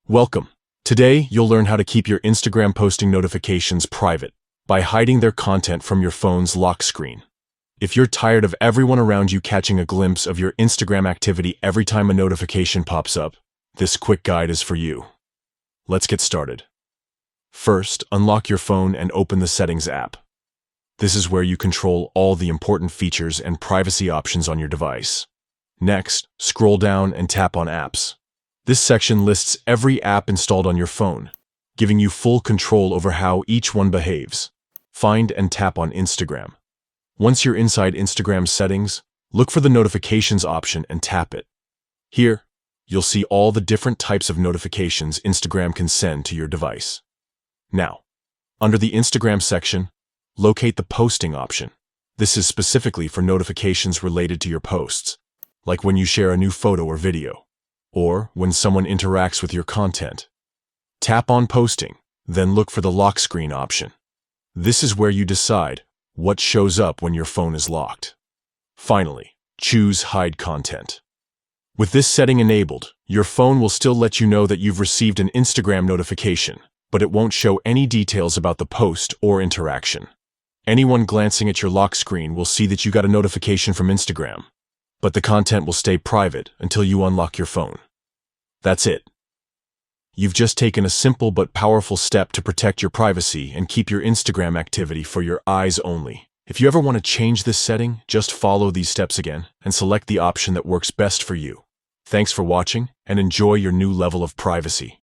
Welcome. Today, you'll learn how to keep your Instagram posting notifications private by hiding their content from your phone's lock screen. If you're tired of everyone around you catching a glimpse of your Instagram activity every time a notification pops up, this quick guide is for you. Let's get started. First, unlock your phone and open the Settings app. This is where you control all the important features and privacy options on your device. Next, scroll down and tap on Apps. This section lists every app installed on your phone, giving you full control over how each one behaves. Find and tap on Instagram. Once you're inside Instagram's settings, look for the notifications option and tap it. Here, you'll see all the different types of notifications Instagram can send to your device. Now, under the Instagram section, locate the posting option. This is specifically for notifications related to your posts, like when you share a new photo or video, or when someone interacts with your content. Tap on Posting, then look for the lock screen option. This is where you decide what shows up when your phone is locked. Finally, choose Hide Content. With this setting enabled, your phone will still let you know that you've received an Instagram notification, but it won't show any details about the post or interaction. Anyone glancing at your lock screen will see that you got a notification from Instagram, but the content will stay private until you unlock your phone. That's it. You've just taken a simple but powerful step to protect your privacy and keep your Instagram activity for your eyes only. If you ever want to change this setting, just follow these steps again and select the option that works best for you. Thanks for watching and enjoy your new level of privacy.